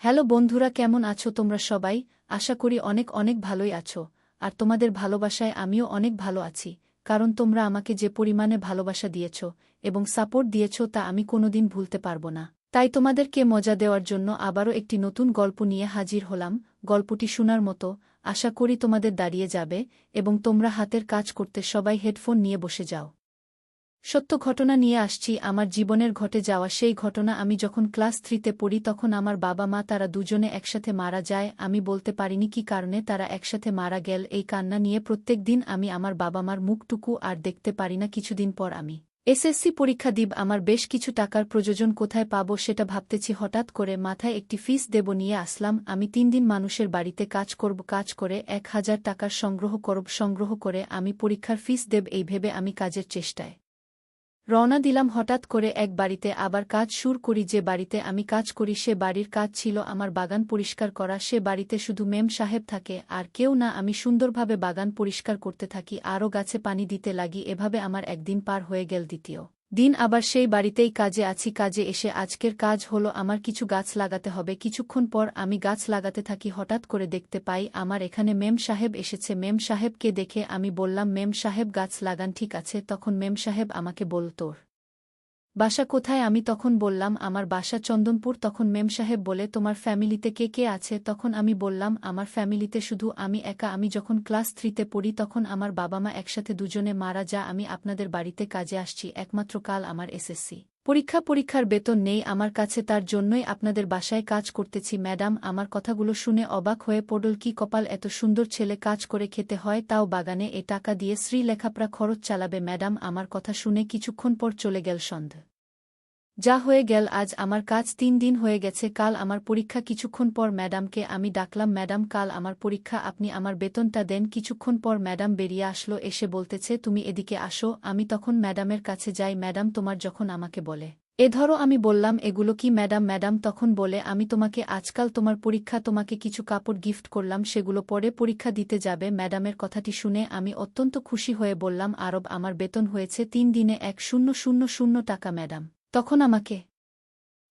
Hello বন্ধুরা, কেমন আছো তোমরা সবাই? আশা করি অনেক অনেক ভালোই আছো। আর তোমাদের ভালোবাসায় আমিও অনেক ভালো আছি, কারণ তোমরা আমাকে যে পরিমাণে ভালোবাসা দিয়েছ এবং সাপোর্ট দিয়েছ তা আমি কোনোদিন ভুলতে পারবো না। তাই তোমাদেরকে মজা দেওয়ার জন্য আবারও একটি নতুন গল্প নিয়ে হাজির হলাম। গল্পটি শোনার মতো, আশা করি তোমাদের দাঁড়িয়ে যাবে এবং তোমরা হাতের কাজ করতে সবাই হেডফোন নিয়ে বসে যাও। সত্য ঘটনা নিয়ে আসছি, আমার জীবনের ঘটে যাওয়া সেই ঘটনা। আমি যখন ক্লাস 3তে পড়ি তখন আমার বাবা মা তারা দুজনে একসাথে মারা যায়। আমি বলতে পারিনি কি কারণে তারা একসাথে মারা গেল। এই কান্না নিয়ে প্রত্যেক দিন আমি আমার বাবা মার মুখটুকু আর দেখতে পারি না। কিছুদিন পর আমি এসএসসি পরীক্ষা দিব। আমার বেশ কিছু টাকার প্রয়োজন, কোথায় পাবো সেটা ভাবতেছি। হঠাৎ করে মাথায় একটি ফিস দেব নিয়ে আসলাম। আমি 3 দিন মানুষের বাড়িতে কাজ করব, কাজ করে 1000 টাকার সংগ্রহ করে আমি পরীক্ষার ফিস দেব, এই ভেবে আমি কাজের চেষ্টায় রওনা দিলাম। হঠাৎ করে এক বাড়িতে আবার কাজ শুরু করি। যে বাড়িতে আমি কাজ করি সে বাড়ির কাজ ছিল আমার বাগান পরিষ্কার করা। সে বাড়িতে শুধু মেম সাহেব থাকে আর কেউ না। আমি সুন্দরভাবে বাগান পরিষ্কার করতে থাকি, আরও গাছে পানি দিতে লাগি। এভাবে আমার একদিন পার হয়ে গেল। দ্বিতীয় দিন আবার সেই বাড়িতেই কাজে আছি। কাজে এসে আজকের কাজ হলো আমার কিছু গাছ লাগাতে হবে। কিছুক্ষণ পর আমি গাছ লাগাতে থাকি, হঠাৎ করে দেখতে পাই আমার এখানে মেম সাহেব এসেছে। মেম সাহেবকে দেখে আমি বললাম, মেম সাহেব গাছ লাগান, ঠিক আছে? তখন মেম সাহেব আমাকে বলল, তোর বাসা কোথায়? আমি তখন বললাম, আমার বাসা চন্দনপুর। তখন মেম সাহেব বলে, তোমার ফ্যামিলিতে কে কে আছে? তখন আমি বললাম, আমার ফ্যামিলিতে শুধু আমি একা। আমি যখন ক্লাস 3তে পড়ি তখন আমার বাবা মা একসাথে দুজনে মারা যা। আমি আপনাদের বাড়িতে কাজে আসছি একমাত্র কাল আমার এসএসসি পরীক্ষার বেতন নেই আমার কাছে, তার জন্যই আপনাদের বাসায় কাজ করতেছি। ম্যাডাম আমার কথাগুলো শুনে অবাক হয়ে পড়ল। কি কপাল, এত সুন্দর ছেলে, কাজ করে খেতে হয়, তাও বাগানে। এ টাকা দিয়ে শ্রী লেখাপড়া খরচ চালাবে। ম্যাডাম আমার কথা শুনে কিছুক্ষণ পর চলে গেল। সন্ধ্যা যা হয়ে গেল, আজ আমার কাজ 3 দিন হয়ে গেছে, কাল আমার পরীক্ষা। কিছুক্ষণ পর ম্যাডামকে আমি ডাকলাম, ম্যাডাম কাল আমার পরীক্ষা, আপনি আমার বেতনটা দেন। কিছুক্ষণ পর ম্যাডাম বেরিয়ে আসলো, এসে বলতেছে, তুমি এদিকে আসো। আমি তখন ম্যাডামের কাছে যাই। ম্যাডাম তোমার যখন আমাকে বলে এ ধরো, আমি বললাম, এগুলো কি ম্যাডাম? ম্যাডাম তখন বলে, আমি তোমাকে আজকাল তোমার পরীক্ষা, তোমাকে কিছু কাপড় গিফট করলাম, সেগুলো পরে পরীক্ষা দিতে যাবে। ম্যাডামের কথাটি শুনে আমি অত্যন্ত খুশি হয়ে বললাম, আরব আমার বেতন হয়েছে 3 দিনে 1000 টাকা। ম্যাডাম তখন আমাকে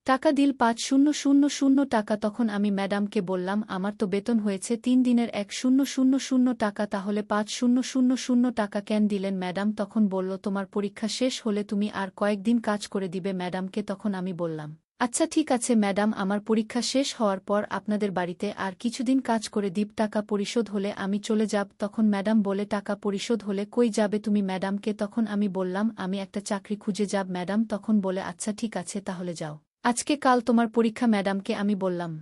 টাকা দিল 5000 টাকা। তখন আমি ম্যাডামকে বললাম, আমার তো বেতন হয়েছে 3 দিনের 1000 টাকা, তাহলে 5000 টাকা কেন দিলেন? ম্যাডাম তখন বলল, তোমার পরীক্ষা শেষ হলে তুমি আর কয়েকদিন কাজ করে দিবে ম্যাডামকে। তখন আমি বললাম, আচ্ছা ঠিক আছে ম্যাডাম, আমার পরীক্ষা শেষ হওয়ার পর আপনাদের বাড়িতে আর কিছুদিন কাজ করে দিব, টাকা পরিশোধ হলে আমি চলে যাব। তখন ম্যাডাম বলে, টাকা পরিশোধ হলে কই যাবে তুমি ম্যাডামকে? তখন আমি বললাম, আমি একটা চাকরি খুঁজে যাব। ম্যাডাম তখন বলে, আচ্ছা ঠিক আছে তাহলে যাও, আজকে কাল তোমার পরীক্ষা। ম্যাডামকে আমি বললাম,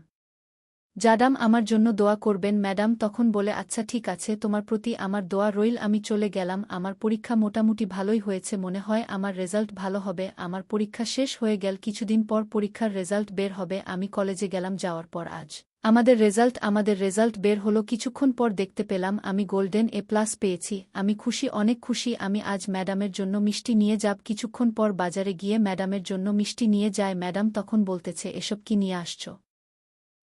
জাডাম আমার জন্য দোয়া করবেন। ম্যাডাম তখন বলে, আচ্ছা ঠিক আছে, তোমার প্রতি আমার দোয়া রইল। আমি চলে গেলাম। আমার পরীক্ষা মোটামুটি ভালোই হয়েছে, মনে হয় আমার রেজাল্ট ভালো হবে। আমার পরীক্ষা শেষ হয়ে গেল, কিছুদিন পর পরীক্ষার রেজাল্ট বের হবে। আমি কলেজে গেলাম, যাওয়ার পর আজ আমাদের রেজাল্ট বের হলো। কিছুক্ষণ পর দেখতে পেলাম আমি গোল্ডেন এ প্লাস পেয়েছি। আমি খুশি, অনেক খুশি। আমি আজ ম্যাডামের জন্য মিষ্টি নিয়ে যাব। কিছুক্ষণ পর বাজারে গিয়ে ম্যাডামের জন্য মিষ্টি নিয়ে যায়। ম্যাডাম তখন বলতেছে, এসব কি নিয়ে আসছো?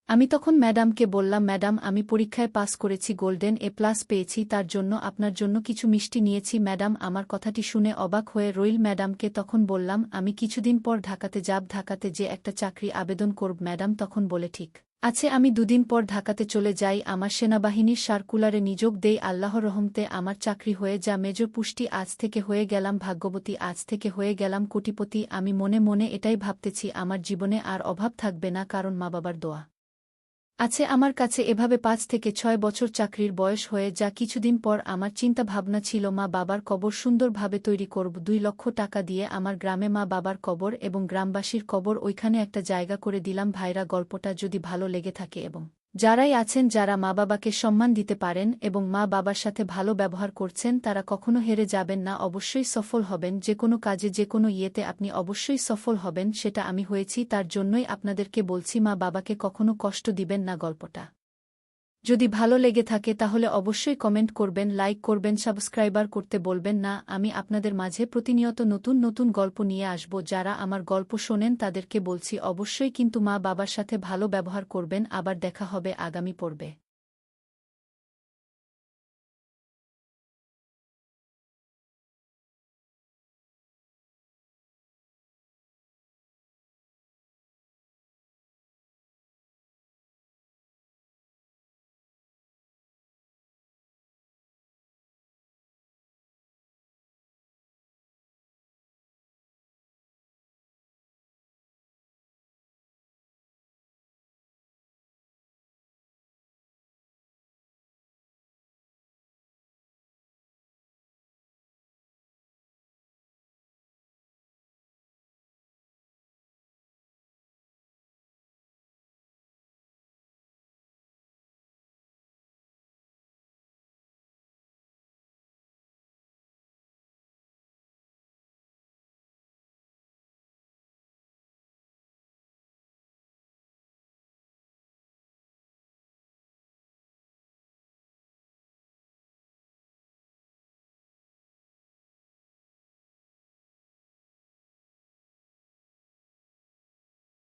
আমি তখন ম্যাডামকে বললাম, ম্যাডাম আমি পরীক্ষায় পাস করেছি, গোল্ডেন এ প্লাস পেয়েছি, তার জন্য আপনার জন্য কিছু মিষ্টি নিয়েছি। ম্যাডাম আমার কথাটি শুনে অবাক হয়ে রইল। ম্যাডামকে তখন বললাম, আমি কিছুদিন পর ঢাকাতে যাব, ঢাকাতে যে একটা চাকরি আবেদন করব। ম্যাডাম তখন বলে, ঠিক আছে, আমি 2 দিন পর ঢাকাতে চলে যাই, আমার সেনাবাহিনীর সার্কুলারে নিযোগ দেই। আল্লাহর রহমতে আমার চাকরি হয়ে যা মেজর পুষ্টি। আজ থেকে হয়ে গেলাম ভাগ্যবতী, আজ থেকে হয়ে গেলাম কোটিপতি। আমি মনে মনে এটাই ভাবতেছি, আমার জীবনে আর অভাব থাকবে না, কারণ মা বাবার দোয়া আছে আমার কাছে। এভাবে 5 থেকে 6 বছর চাকরির বয়স হয়ে যা। কিছুদিন পর আমার চিন্তা ভাবনা ছিল, মা বাবার কবর সুন্দরভাবে তৈরি করব। 2 লক্ষ টাকা দিয়ে আমার গ্রামে মা বাবার কবর এবং গ্রামবাসীর কবর, ওইখানে একটা জায়গা করে দিলাম। ভাইরা, গল্পটা যদি ভালো লেগে থাকে এবং যারাই আছেন যারা মা বাবাকে সম্মান দিতে পারেন এবং মা বাবার সাথে ভালো ব্যবহার করছেন, তারা কখনো হেরে যাবেন না, অবশ্যই সফল হবেন। যে কোনো কাজে, যে কোনো ইয়েতে আপনি অবশ্যই সফল হবেন, সেটা আমি হয়েছি। তার জন্যই আপনাদেরকে বলছি, মা বাবাকে কখনো কষ্ট দিবেন না। গল্পটা যদি ভালো লেগে থাকে তাহলে অবশ্যই কমেন্ট করবেন, লাইক করবেন, সাবস্ক্রাইবার করতে বলবেন না। আমি আপনাদের মাঝে প্রতিনিয়ত নতুন নতুন গল্প নিয়ে আসব। যারা আমার গল্প শোনেন তাদেরকে বলছি, অবশ্যই কিন্তু মা বাবার সাথে ভালো ব্যবহার করবেন। আবার দেখা হবে আগামী পর্বে।